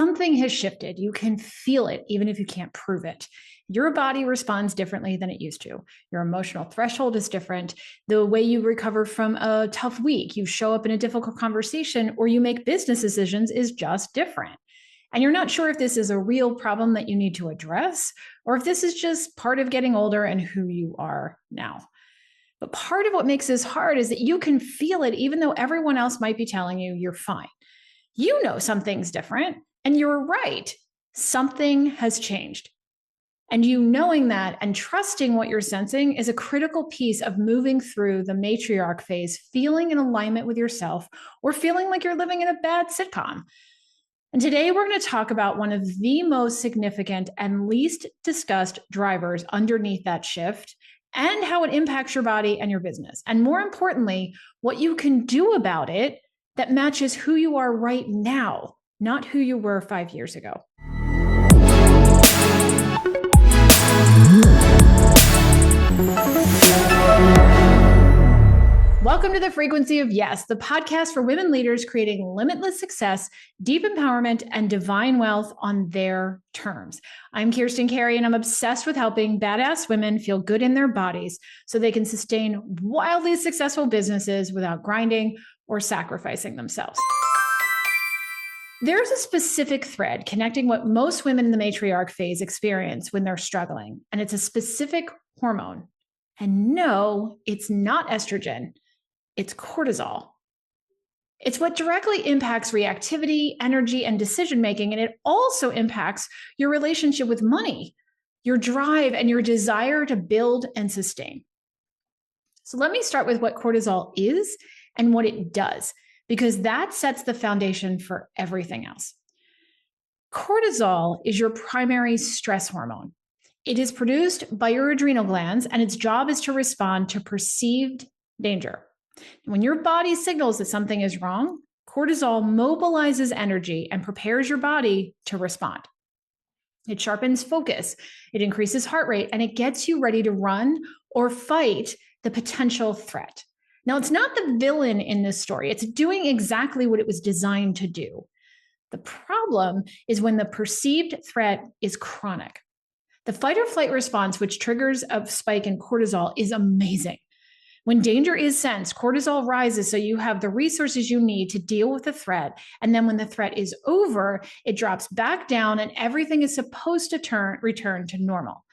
something has shifted. You can feel it, even if you can't prove it. Your body responds differently than it used to. Your emotional threshold is different. The way you recover from a tough week, you show up in a difficult conversation, or you make business decisions is just different. And you're not sure if this is a real problem that you need to address, or if this is just part of getting older and who you are now. But part of what makes this hard is that you can feel it even though everyone else might be telling you you're fine. You know something's different, and you're right. Something has changed. And you knowing that and trusting what you're sensing is a critical piece of moving through the matriarch phase, feeling in alignment with yourself, or feeling like you're living in a bad sitcom. And today we're going to talk about one of the most significant and least discussed drivers underneath that shift, and how it impacts your body and your business. And more importantly, what you can do about it that matches who you are right now, not who you were 5 years ago. Welcome to the Frequency of Yes, the podcast for women leaders creating limitless success, deep empowerment, and divine wealth on their terms. I'm Kirsten Carey, and I'm obsessed with helping badass women feel good in their bodies so they can sustain wildly successful businesses without grinding or sacrificing themselves. There's a specific thread connecting what most women in the matriarch phase experience when they're struggling, and it's a specific hormone. And no, it's not estrogen. It's cortisol. It's what directly impacts reactivity, energy, and decision-making, and it also impacts your relationship with money, your drive, and your desire to build and sustain. So let me start with what cortisol is and what it does, because that sets the foundation for everything else. Cortisol is your primary stress hormone. It is produced by your adrenal glands, and its job is to respond to perceived danger. When your body signals that something is wrong, cortisol mobilizes energy and prepares your body to respond. It sharpens focus, it increases heart rate, and it gets you ready to run or fight the potential threat. Now, it's not the villain in this story. It's doing exactly what it was designed to do. The problem is when the perceived threat is chronic. The fight or flight response, which triggers a spike in cortisol, is amazing. When danger is sensed, cortisol rises so you have the resources you need to deal with the threat. And then when the threat is over, it drops back down and everything is supposed to return to normal.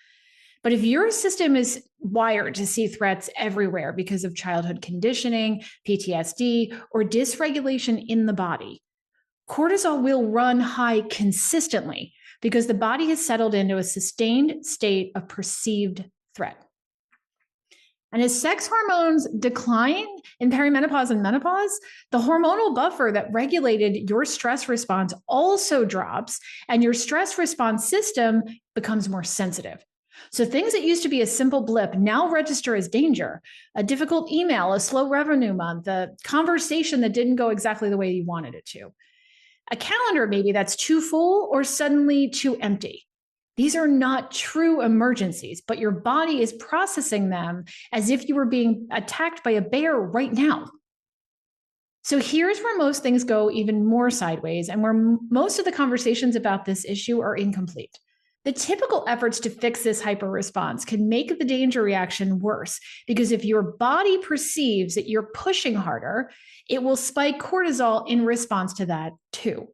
But if your system is wired to see threats everywhere because of childhood conditioning, PTSD, or dysregulation in the body, cortisol will run high consistently because the body has settled into a sustained state of perceived threat. And as sex hormones decline in perimenopause and menopause, the hormonal buffer that regulated your stress response also drops, and your stress response system becomes more sensitive. So things that used to be a simple blip now register as danger. A difficult email, a slow revenue month, a conversation that didn't go exactly the way you wanted it to. A calendar maybe that's too full or suddenly too empty. These are not true emergencies, but your body is processing them as if you were being attacked by a bear right now. So here's where most things go even more sideways, and where most of the conversations about this issue are incomplete. The typical efforts to fix this hyper response can make the danger reaction worse, because if your body perceives that you're pushing harder, it will spike cortisol in response to that too.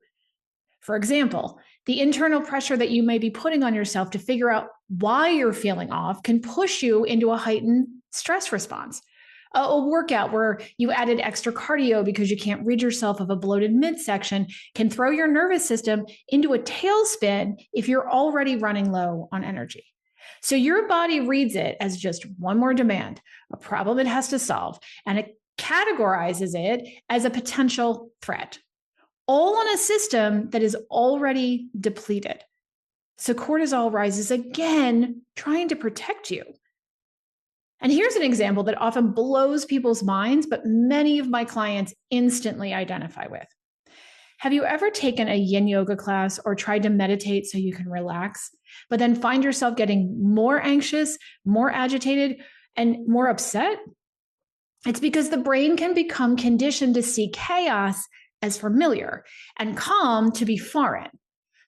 For example, the internal pressure that you may be putting on yourself to figure out why you're feeling off can push you into a heightened stress response. A workout where you added extra cardio because you can't rid yourself of a bloated midsection can throw your nervous system into a tailspin if you're already running low on energy. So your body reads it as just one more demand, a problem it has to solve, and it categorizes it as a potential threat, all on a system that is already depleted. So cortisol rises again, trying to protect you. And here's an example that often blows people's minds, but many of my clients instantly identify with. Have you ever taken a yin yoga class or tried to meditate so you can relax, but then find yourself getting more anxious, more agitated, and more upset? It's because the brain can become conditioned to see chaos as familiar and calm to be foreign.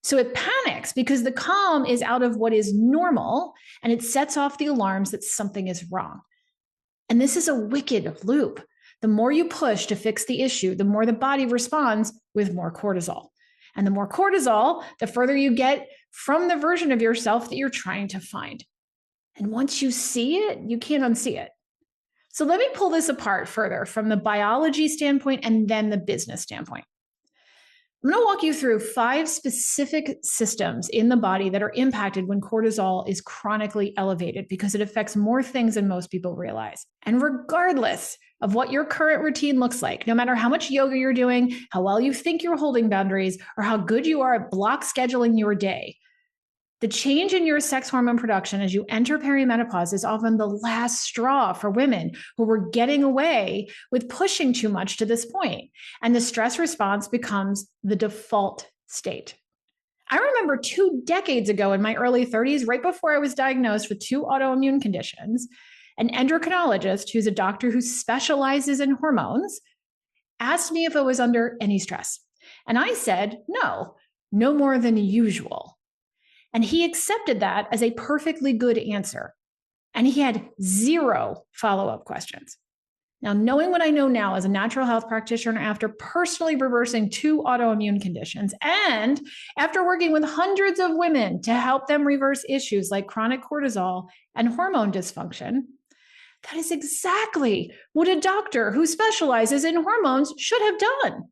So it panics because the calm is out of what is normal, and it sets off the alarms that something is wrong. And this is a wicked loop. The more you push to fix the issue, the more the body responds with more cortisol. And the more cortisol, the further you get from the version of yourself that you're trying to find. And once you see it, you can't unsee it. So let me pull this apart further from the biology standpoint and then the business standpoint. I'm going to walk you through 5 specific systems in the body that are impacted when cortisol is chronically elevated, because it affects more things than most people realize. And regardless of what your current routine looks like, no matter how much yoga you're doing, how well you think you're holding boundaries, or how good you are at block scheduling your day, the change in your sex hormone production as you enter perimenopause is often the last straw for women who were getting away with pushing too much to this point, and the stress response becomes the default state. I remember 2 decades ago in my early 30s, right before I was diagnosed with 2 autoimmune conditions, an endocrinologist, who's a doctor who specializes in hormones, asked me if I was under any stress. And I said, no more than usual. And he accepted that as a perfectly good answer. And he had 0 follow-up questions. Now, knowing what I know now as a natural health practitioner, after personally reversing 2 autoimmune conditions, and after working with hundreds of women to help them reverse issues like chronic cortisol and hormone dysfunction, that is exactly what a doctor who specializes in hormones should have done.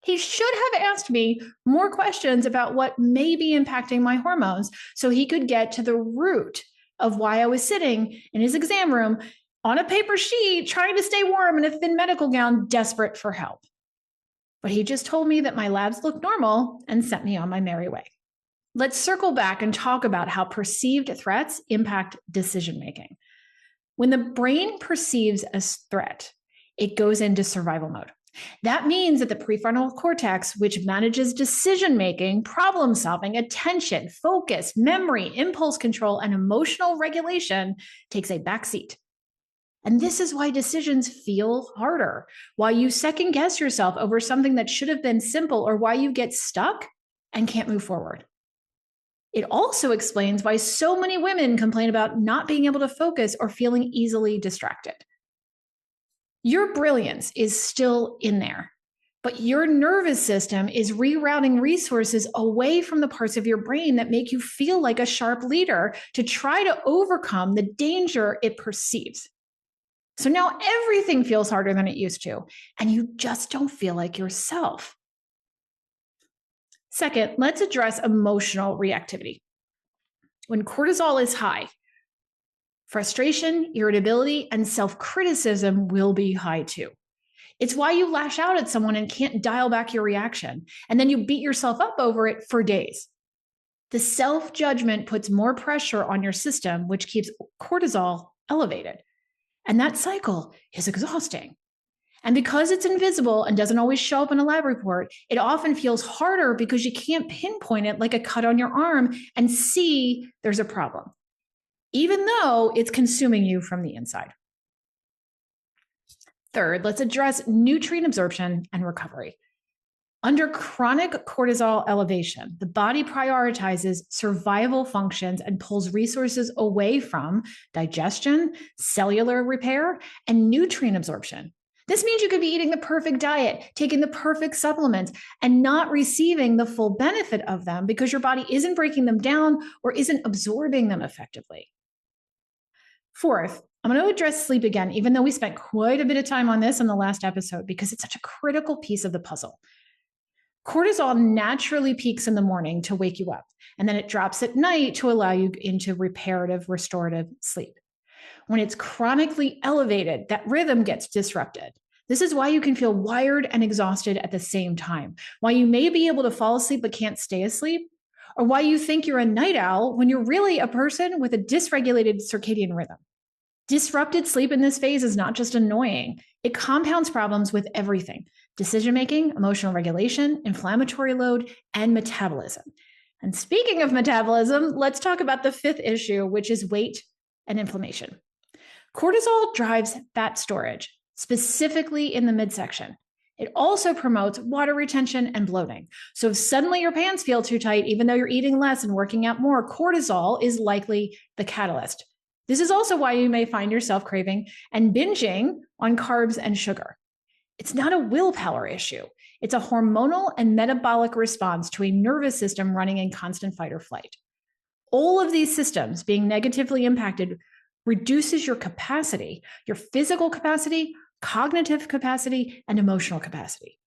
He should have asked me more questions about what may be impacting my hormones so he could get to the root of why I was sitting in his exam room on a paper sheet, trying to stay warm in a thin medical gown, desperate for help. But he just told me that my labs looked normal and sent me on my merry way. Let's circle back and talk about how perceived threats impact decision-making. When the brain perceives a threat, it goes into survival mode. That means that the prefrontal cortex, which manages decision-making, problem-solving, attention, focus, memory, impulse control, and emotional regulation, takes a backseat. And this is why decisions feel harder, why you second-guess yourself over something that should have been simple, or why you get stuck and can't move forward. It also explains why so many women complain about not being able to focus or feeling easily distracted. Your brilliance is still in there, but your nervous system is rerouting resources away from the parts of your brain that make you feel like a sharp leader to try to overcome the danger it perceives. So now everything feels harder than it used to, and you just don't feel like yourself. Second, let's address emotional reactivity. When cortisol is high, frustration, irritability, and self-criticism will be high too. It's why you lash out at someone and can't dial back your reaction, and then you beat yourself up over it for days. The self-judgment puts more pressure on your system, which keeps cortisol elevated. And that cycle is exhausting. And because it's invisible and doesn't always show up in a lab report, it often feels harder because you can't pinpoint it like a cut on your arm and see there's a problem, even though it's consuming you from the inside. Third, let's address nutrient absorption and recovery. Under chronic cortisol elevation, the body prioritizes survival functions and pulls resources away from digestion, cellular repair, and nutrient absorption. This means you could be eating the perfect diet, taking the perfect supplements, and not receiving the full benefit of them because your body isn't breaking them down or isn't absorbing them effectively. Fourth, I'm going to address sleep again, even though we spent quite a bit of time on this in the last episode because it's such a critical piece of the puzzle. Cortisol naturally peaks in the morning to wake you up, and then it drops at night to allow you into reparative, restorative sleep. When it's chronically elevated, that rhythm gets disrupted. This is why you can feel wired and exhausted at the same time, why you may be able to fall asleep but can't stay asleep, or why you think you're a night owl when you're really a person with a dysregulated circadian rhythm. Disrupted sleep in this phase is not just annoying, it compounds problems with everything: decision-making, emotional regulation, inflammatory load, and metabolism. And speaking of metabolism, let's talk about the 5th issue, which is weight and inflammation. Cortisol drives fat storage, specifically in the midsection. It also promotes water retention and bloating. So if suddenly your pants feel too tight, even though you're eating less and working out more, cortisol is likely the catalyst. This is also why you may find yourself craving and binging on carbs and sugar. It's not a willpower issue. It's a hormonal and metabolic response to a nervous system running in constant fight or flight. All of these systems being negatively impacted reduces your capacity, your physical capacity, cognitive capacity, and emotional capacity.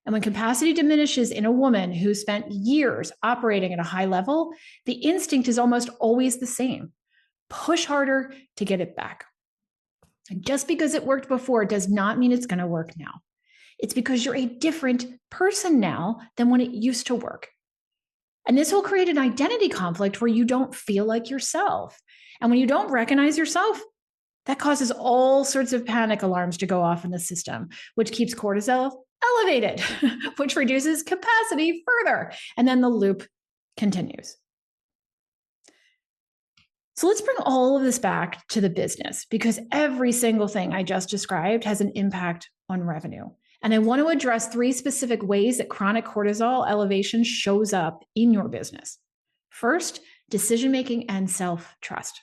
And when capacity diminishes in a woman who spent years operating at a high level, the instinct is almost always the same. Push harder to get it back. And just because it worked before does not mean it's going to work now. It's because you're a different person now than when it used to work. And this will create an identity conflict where you don't feel like yourself. And when you don't recognize yourself, that causes all sorts of panic alarms to go off in the system, which keeps cortisol elevated, which reduces capacity further. And then the loop continues. So let's bring all of this back to the business, because every single thing I just described has an impact on revenue. And I want to address 3 specific ways that chronic cortisol elevation shows up in your business. First, decision-making and self-trust.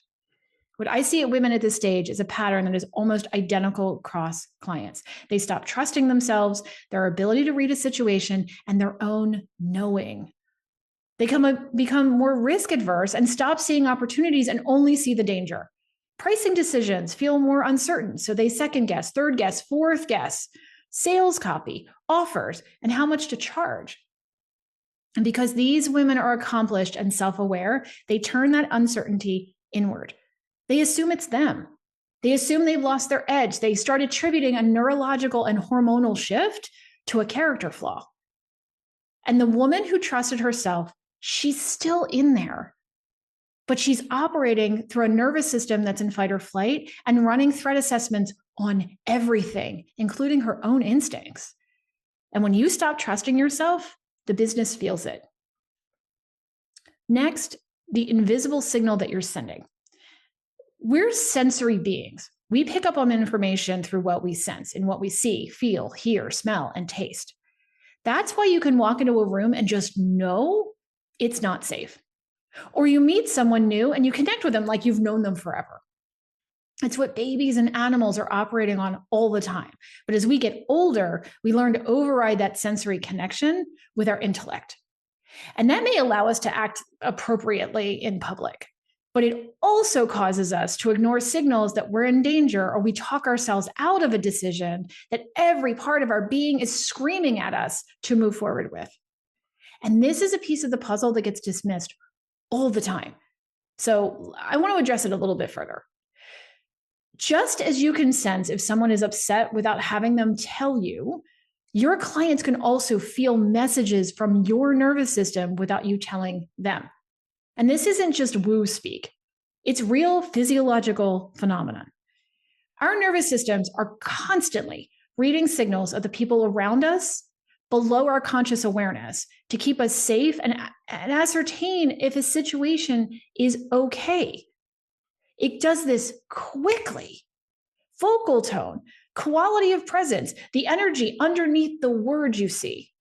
What I see at women at this stage is a pattern that is almost identical across clients. They stop trusting themselves, their ability to read a situation, and their own knowing. They become more risk adverse and stop seeing opportunities and only see the danger. Pricing decisions feel more uncertain, so they second guess, third guess, fourth guess, sales copy, offers, and how much to charge. And because these women are accomplished and self-aware, they turn that uncertainty inward. They assume it's them. They assume they've lost their edge. They start attributing a neurological and hormonal shift to a character flaw. And the woman who trusted herself, she's still in there, but she's operating through a nervous system that's in fight or flight and running threat assessments on everything, including her own instincts. And when you stop trusting yourself, the business feels it. Next, the invisible signal that you're sending. We're sensory beings. We pick up on information through what we sense and what we see, feel, hear, smell, and taste. That's why you can walk into a room and just know it's not safe. Or you meet someone new and you connect with them like you've known them forever. It's what babies and animals are operating on all the time. But as we get older, we learn to override that sensory connection with our intellect. And that may allow us to act appropriately in public. But it also causes us to ignore signals that we're in danger, or we talk ourselves out of a decision that every part of our being is screaming at us to move forward with. And this is a piece of the puzzle that gets dismissed all the time. So I want to address it a little bit further. Just as you can sense if someone is upset without having them tell you, your clients can also feel messages from your nervous system without you telling them. And this isn't just woo speak. It's real physiological phenomenon. Our nervous systems are constantly reading signals of the people around us below our conscious awareness to keep us safe and ascertain if a situation is okay. It does this quickly. Vocal tone, quality of presence, the energy underneath the words you see.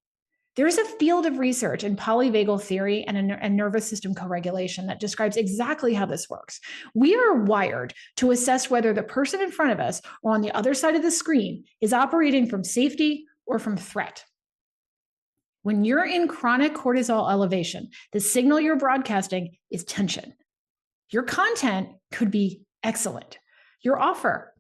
There's a field of research in polyvagal theory and nervous system co-regulation that describes exactly how this works. We are wired to assess whether the person in front of us or on the other side of the screen is operating from safety or from threat. When you're in chronic cortisol elevation, the signal you're broadcasting is tension. Your content could be excellent. Your offer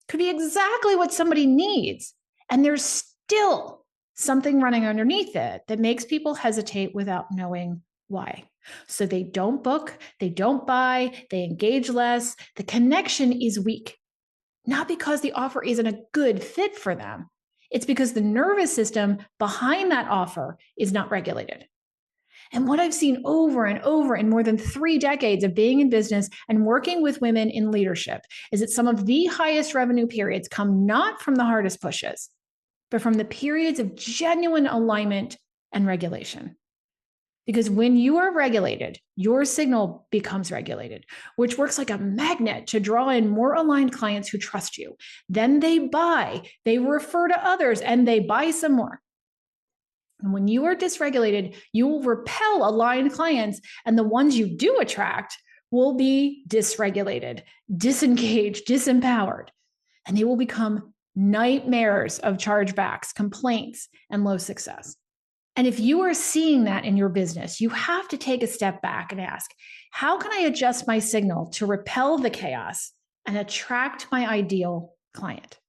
could be exactly what somebody needs, and there's still something running underneath it that makes people hesitate without knowing why. So they don't book, they don't buy, they engage less. The connection is weak, not because the offer isn't a good fit for them. It's because the nervous system behind that offer is not regulated. And what I've seen over and over in more than 3 decades of being in business and working with women in leadership is that some of the highest revenue periods come not from the hardest pushes, but from the periods of genuine alignment and regulation. Because when you are regulated, your signal becomes regulated, which works like a magnet to draw in more aligned clients who trust you. Then they buy, they refer to others, and they buy some more. And when you are dysregulated, you will repel aligned clients, and the ones you do attract will be dysregulated, disengaged, disempowered, and they will become nightmares of chargebacks, complaints, and low success. And if you are seeing that in your business, you have to take a step back and ask, how can I adjust my signal to repel the chaos and attract my ideal client?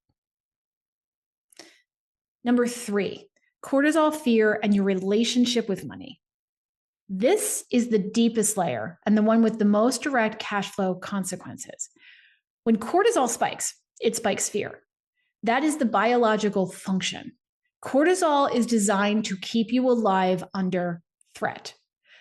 Number 3, cortisol fear and your relationship with money. This is the deepest layer and the one with the most direct cash flow consequences. When cortisol spikes, it spikes fear. That is the biological function. Cortisol is designed to keep you alive under threat.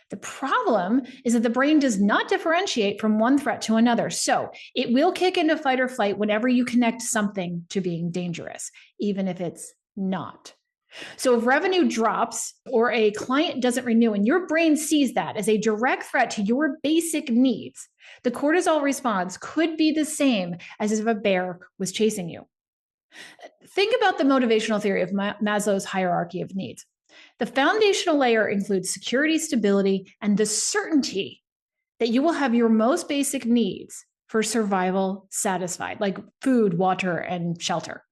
The problem is that the brain does not differentiate from one threat to another. So it will kick into fight or flight whenever you connect something to being dangerous, even if it's not. So if revenue drops or a client doesn't renew and your brain sees that as a direct threat to your basic needs, the cortisol response could be the same as if a bear was chasing you. Think about the motivational theory of Maslow's hierarchy of needs. The foundational layer includes security, stability, and the certainty that you will have your most basic needs for survival satisfied, like food, water, and shelter.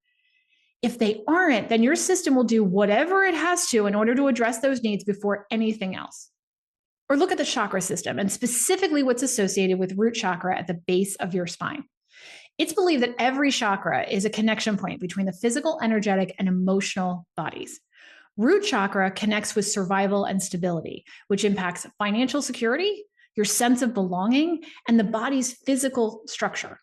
If they aren't, then your system will do whatever it has to in order to address those needs before anything else. Or look at the chakra system, and specifically what's associated with root chakra at the base of your spine. It's believed that every chakra is a connection point between the physical, energetic, and emotional bodies. Root chakra connects with survival and stability, which impacts financial security, your sense of belonging, and the body's physical structure.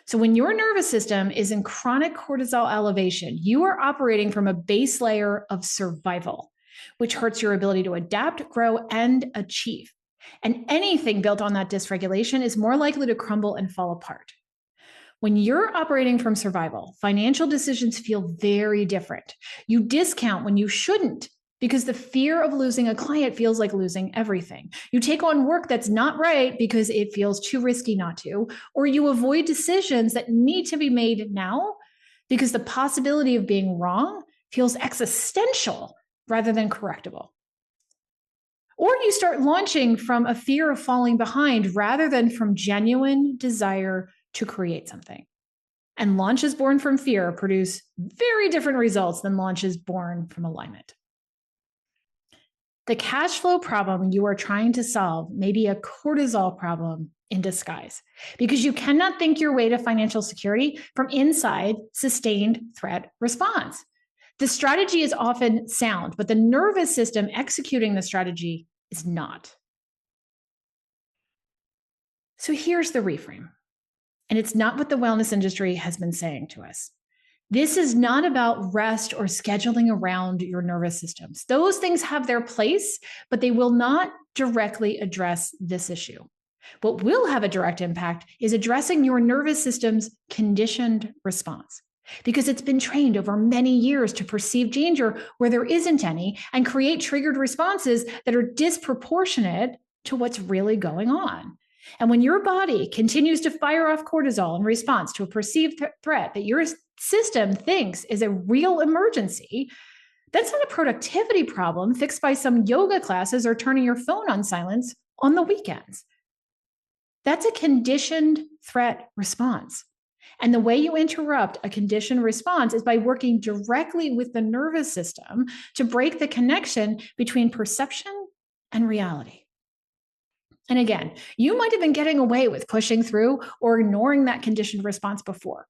So when your nervous system is in chronic cortisol elevation, you are operating from a base layer of survival, which hurts your ability to adapt, grow, and achieve. And anything built on that dysregulation is more likely to crumble and fall apart. When you're operating from survival, financial decisions feel very different. You discount when you shouldn't because the fear of losing a client feels like losing everything. You take on work that's not right because it feels too risky not to, or you avoid decisions that need to be made now because the possibility of being wrong feels existential rather than correctable. Or you start launching from a fear of falling behind rather than from genuine desire to create something. And launches born from fear produce very different results than launches born from alignment. The cash flow problem you are trying to solve may be a cortisol problem in disguise, because you cannot think your way to financial security from inside sustained threat response. The strategy is often sound, but the nervous system executing the strategy is not. So here's the reframe. And it's not what the wellness industry has been saying to us. This is not about rest or scheduling around your nervous systems. Those things have their place, but they will not directly address this issue. What will have a direct impact is addressing your nervous system's conditioned response, because it's been trained over many years to perceive danger where there isn't any and create triggered responses that are disproportionate to what's really going on. And when your body continues to fire off cortisol in response to a perceived threat that your system thinks is a real emergency, that's not a productivity problem fixed by some yoga classes or turning your phone on silence on the weekends. That's a conditioned threat response. And the way you interrupt a conditioned response is by working directly with the nervous system to break the connection between perception and reality. And again, you might have been getting away with pushing through or ignoring that conditioned response before.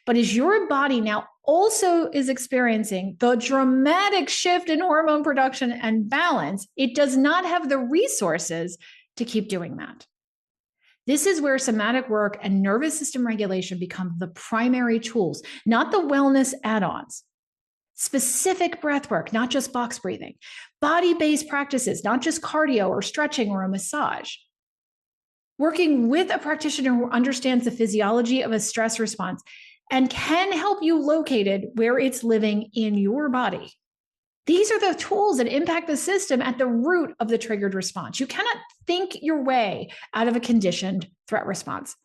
But as your body now also is experiencing the dramatic shift in hormone production and balance, it does not have the resources to keep doing that. This is where somatic work and nervous system regulation become the primary tools, not the wellness add-ons. Specific breath work, not just box breathing. Body-based practices, not just cardio or stretching or a massage. Working with a practitioner who understands the physiology of a stress response and can help you locate it where it's living in your body These are the tools that impact the system at the root of the triggered response. You cannot think your way out of a conditioned threat response.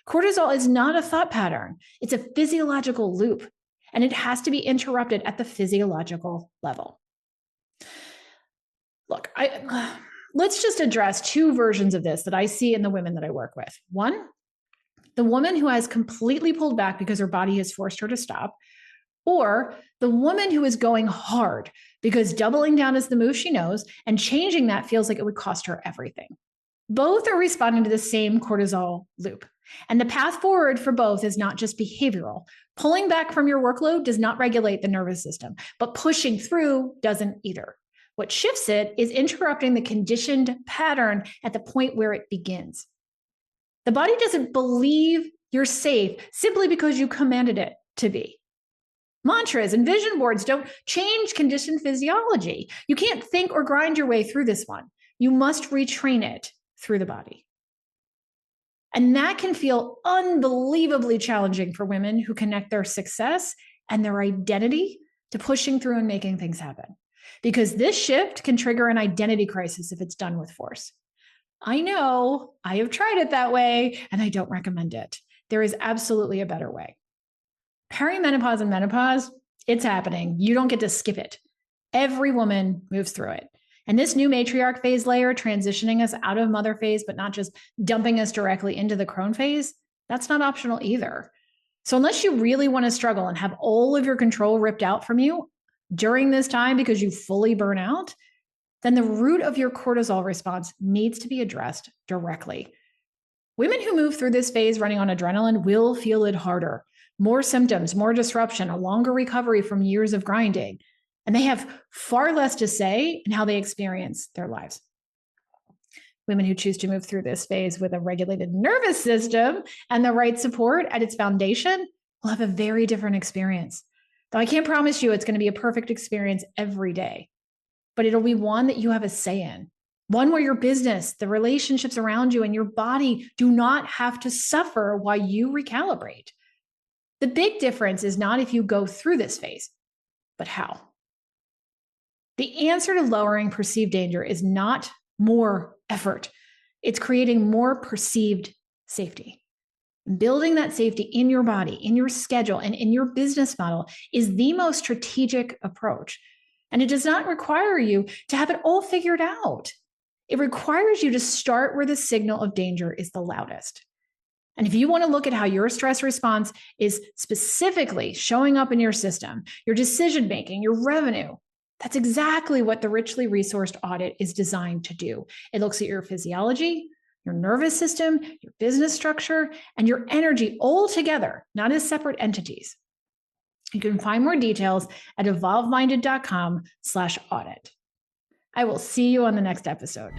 Cortisol is not a thought pattern. It's a physiological loop, and it has to be interrupted at the physiological level. Look, let's just address two versions of this that I see in the women that I work with. One, the woman who has completely pulled back because her body has forced her to stop, or the woman who is going hard because doubling down is the move she knows, and changing that feels like it would cost her everything. Both are responding to the same cortisol loop. And the path forward for both is not just behavioral. Pulling back from your workload does not regulate the nervous system, but pushing through doesn't either. What shifts it is interrupting the conditioned pattern at the point where it begins. The body doesn't believe you're safe simply because you commanded it to be. Mantras and vision boards don't change conditioned physiology. You can't think or grind your way through this one. You must retrain it through the body. And that can feel unbelievably challenging for women who connect their success and their identity to pushing through and making things happen. Because this shift can trigger an identity crisis if it's done with force. I know, I have tried it that way, and I don't recommend it. There is absolutely a better way. Perimenopause and menopause, it's happening. You don't get to skip it. Every woman moves through it. And this new matriarch phase layer, transitioning us out of mother phase, but not just dumping us directly into the crone phase, that's not optional either. So unless you really want to struggle and have all of your control ripped out from you during this time because you fully burn out, then the root of your cortisol response needs to be addressed directly. Women who move through this phase running on adrenaline will feel it harder. More symptoms, more disruption, a longer recovery from years of grinding. And they have far less to say in how they experience their lives. Women who choose to move through this phase with a regulated nervous system and the right support at its foundation will have a very different experience. Though I can't promise you it's going to be a perfect experience every day, but it'll be one that you have a say in. One where your business, the relationships around you, and your body do not have to suffer while you recalibrate. The big difference is not if you go through this phase, but how. The answer to lowering perceived danger is not more effort. It's creating more perceived safety. Building that safety in your body, in your schedule, and in your business model is the most strategic approach. And it does not require you to have it all figured out. It requires you to start where the signal of danger is the loudest. And if you want to look at how your stress response is specifically showing up in your system, your decision-making, your revenue, that's exactly what the richly resourced audit is designed to do. It looks at your physiology, your nervous system, your business structure, and your energy all together, not as separate entities. You can find more details at evolveminded.com/audit. I will see you on the next episode.